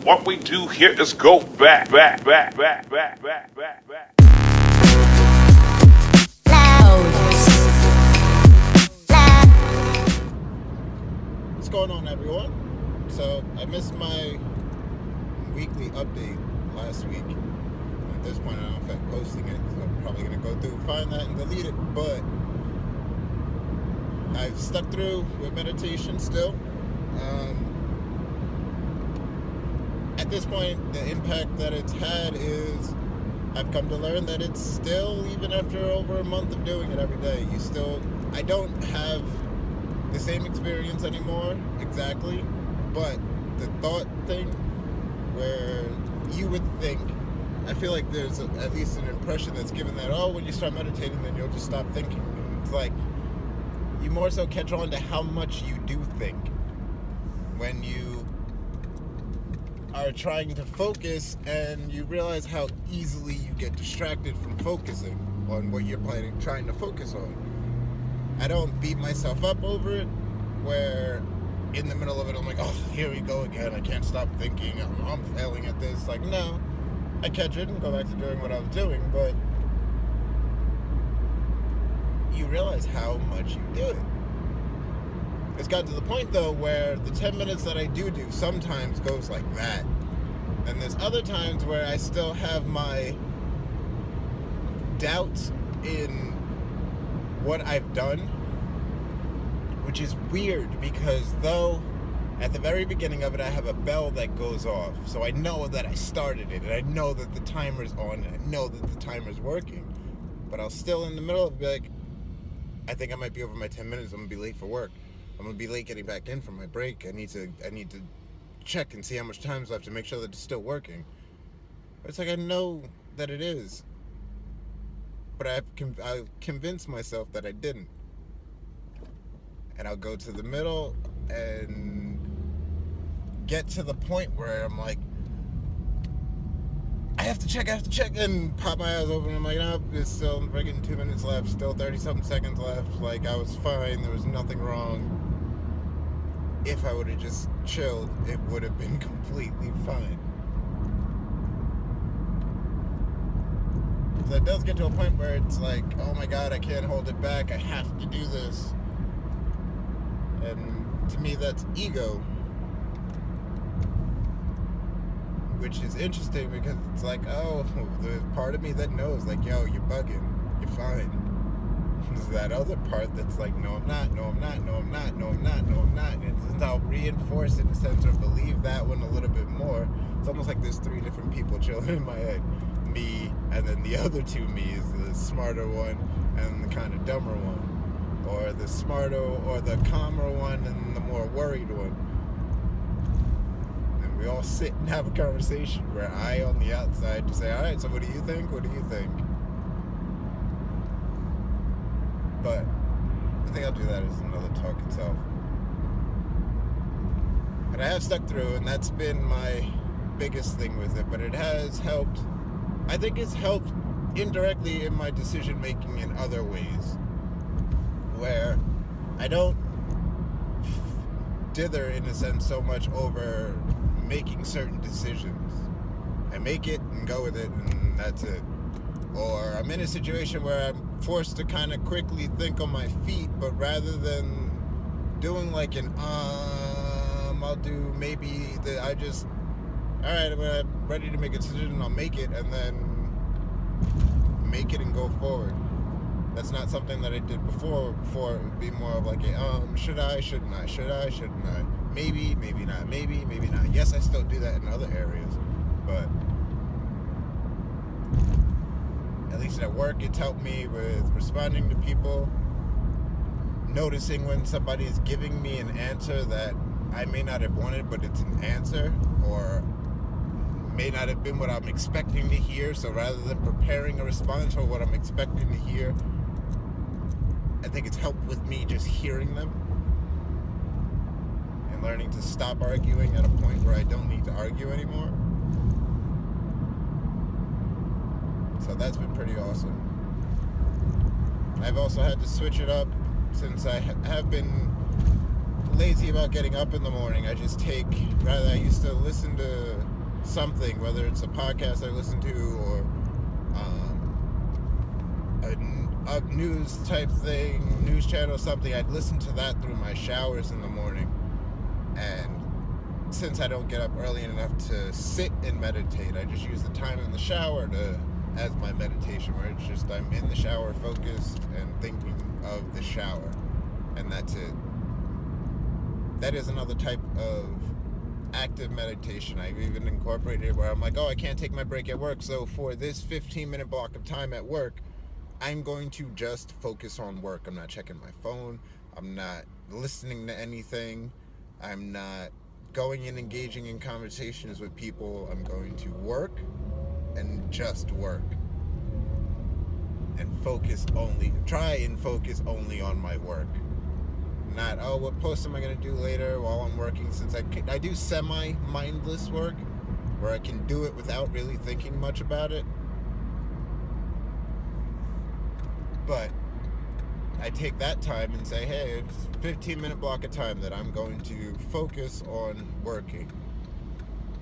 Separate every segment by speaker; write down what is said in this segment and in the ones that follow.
Speaker 1: What we do here is go back.
Speaker 2: What's going on, everyone? So I missed my weekly update last week. At this point, I don't know if I'm posting it, so I'm probably going to go through, find that, and delete it. But I've stuck through with meditation still. At this point, the impact that it's had is I've come to learn that it's still, even after over a month of doing it every day, I don't have the same experience anymore exactly, but the thought thing where you would think, I feel like there's at least an impression that's given that, when you start meditating, then you'll just stop thinking. And it's like, you more so catch on to how much you do think when you are trying to focus, and you realize how easily you get distracted from focusing on what you're trying to focus on. I don't beat myself up over it, where in the middle of it I'm like, here we go again, I can't stop thinking, I'm failing at this. Like, no, I catch it and go back to doing what I was doing, but you realize how much you do it. It's gotten to the point, though, where the 10 minutes that I do sometimes goes like that. And there's other times where I still have my doubts in what I've done, which is weird because though at the very beginning of it I have a bell that goes off, so I know that I started it and I know that the timer's on and I know that the timer's working, but I'll still in the middle of it be like, I think I might be over my 10 minutes, I'm gonna be late for work, I'm gonna be late getting back in from my break, I need to check and see how much time's left to make sure that it's still working. But it's like, I know that it is, but I've convinced myself that I didn't. And I'll go to the middle and get to the point where I'm like, I have to check, and pop my eyes open, and I'm like, no, it's still freaking 2 minutes left, still 30-something seconds left, like, I was fine, there was nothing wrong. If I would have just chilled, it would have been completely fine. So it does get to a point where it's like, oh my God, I can't hold it back, I have to do this. And to me, that's ego. Which is interesting because it's like, there's part of me that knows, like, yo, you're bugging, you're fine. There's that other part that's like, no, I'm not, no, I'm not, no, I'm not, no, I'm not, no, I'm not. And since I'll reinforce in a sense or believe that one a little bit more, it's almost like there's three different people chilling in my head. Me, and then the other two me's, the smarter one and the kind of dumber one, or the smarter or the calmer one and the more worried one. And we all sit and have a conversation where I on the outside just say, all right, so what do you think? But I think I'll do that as another talk itself. But I have stuck through, and that's been my biggest thing with it, but it has helped. I think it's helped indirectly in my decision making in other ways, where I don't dither in a sense so much over making certain decisions. I make it and go with it, and that's it. Or I'm in a situation where I'm forced to kind of quickly think on my feet, but rather than doing like I'll do maybe that, I just, all right, I'm ready to make a decision, I'll make it, and then make it and go forward. That's not something that I did before. Before it would be more of like should I, shouldn't I, should I, shouldn't I, maybe, maybe not, maybe not. Yes, I still do that in other areas, but at least at work, it's helped me with responding to people, noticing when somebody is giving me an answer that I may not have wanted, but it's an answer, or may not have been what I'm expecting to hear. So rather than preparing a response for what I'm expecting to hear, I think it's helped with me just hearing them and learning to stop arguing at a point where I don't need to argue anymore. So that's been pretty awesome. I've also had to switch it up since I have been lazy about getting up in the morning. I used to listen to something, whether it's a podcast I listen to or a news type thing, news channel, something. I'd listen to that through my showers in the morning. And since I don't get up early enough to sit and meditate, I just use the time in the shower as my meditation, where it's just I'm in the shower focused and thinking of the shower, and that's it. That is another type of active meditation. I've even incorporated it where I'm like, oh, I can't take my break at work, so for this 15-minute block of time at work, I'm going to just focus on work. I'm not checking my phone. I'm not listening to anything. I'm not going and engaging in conversations with people. I'm going to work and just work. And try and focus only on my work. Not, oh, what post am I going to do later while I'm working, since I do semi-mindless work where I can do it without really thinking much about it. But I take that time and say, hey, it's a 15-minute block of time that I'm going to focus on working.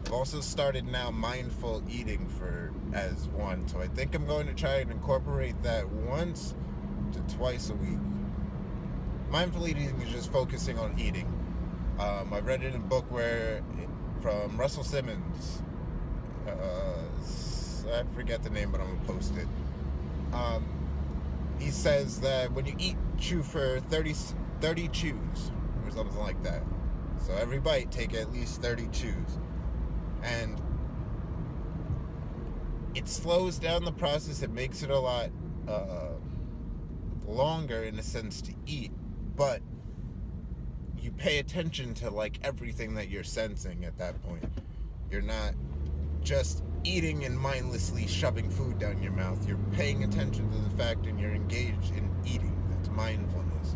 Speaker 2: I've also started now mindful eating as one, so I think I'm going to try and incorporate that once to twice a week. Mindful eating is just focusing on eating. I read it in a book from Russell Simmons. I forget the name, but I'm gonna post it. He says that when you eat, chew for 30 chews, or something like that. So every bite, take at least 30 chews. And it slows down the process. It makes it a lot longer, in a sense, to eat. But you pay attention to, like, everything that you're sensing at that point. You're not just eating and mindlessly shoving food down your mouth. You're paying attention to the fact, and you're engaged in eating. That's mindfulness.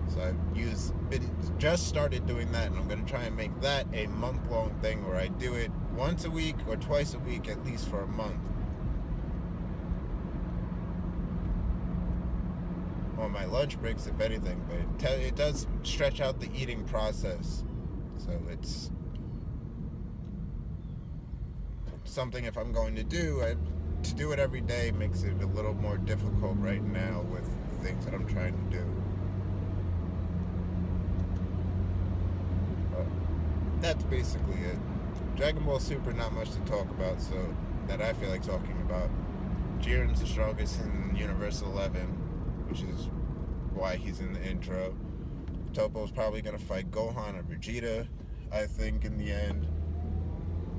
Speaker 2: So I've just started doing that, and I'm going to try and make that a month-long thing where I do it once a week or twice a week, at least for a month. On my lunch breaks, if anything, but it does stretch out the eating process. So it's something, if I'm going to do it every day makes it a little more difficult right now with the things that I'm trying to do. But that's basically it. Dragon Ball Super, not much to talk about, so that I feel like talking about. Jiren's the strongest in Universe 11, which is why he's in the intro. Toppo's probably going to fight Gohan or Vegeta, I think, in the end.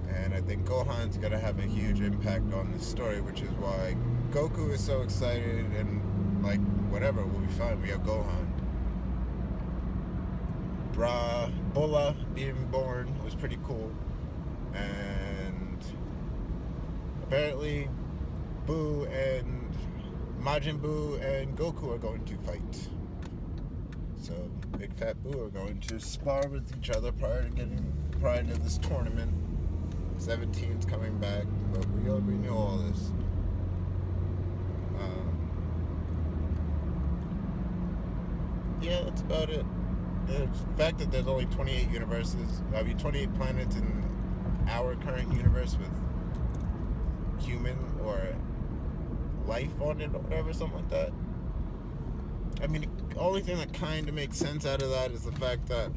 Speaker 2: And I think Gohan's going to have a huge impact on the story, which is why Goku is so excited, and, like, whatever, we'll be fine. We have Gohan. Bulla being born was pretty cool. And apparently Majin Buu and Goku are going to fight. So Big Fat Buu are going to spar with each other prior to this tournament. 17's coming back, but we already knew all this. Yeah, that's about it. The fact that there's only 28 planets in our current universe with human or life on it or whatever, something like that. I mean, the only thing that kind of makes sense out of that is the fact that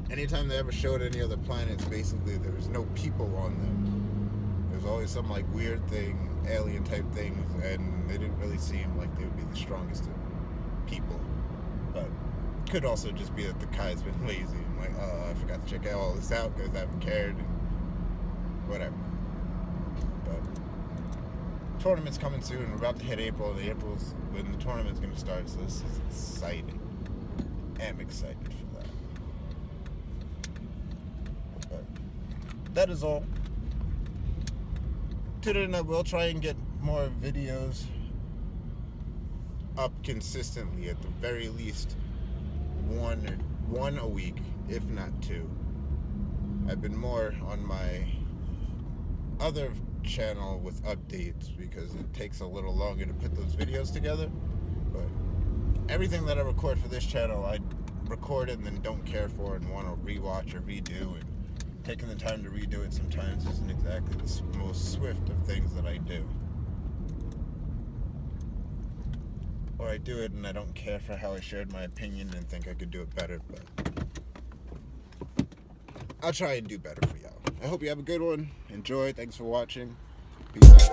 Speaker 2: anytime they ever showed any other planets, basically there was no people on them. There's always some, like, weird thing, alien type things, and they didn't really seem like they would be the strongest of people. But it could also just be that the Kai's been lazy and like, I forgot to check all this out because I haven't cared, and whatever. But tournament's coming soon. We're about to hit April, and April's when the tournament's going to start, so this is exciting. I'm excited for that. But that is all. Today I will try and get more videos up consistently, at the very least one a week, if not two. I've been more on my other channel with updates because it takes a little longer to put those videos together, but everything that I record for this channel I record and then don't care for and want to rewatch or redo, and taking the time to redo it sometimes isn't exactly the most swift of things that I do. Or I do it and I don't care for how I shared my opinion and think I could do it better, but I'll try and do better for y'all. I hope you have a good one. Enjoy. Thanks for watching. Peace out.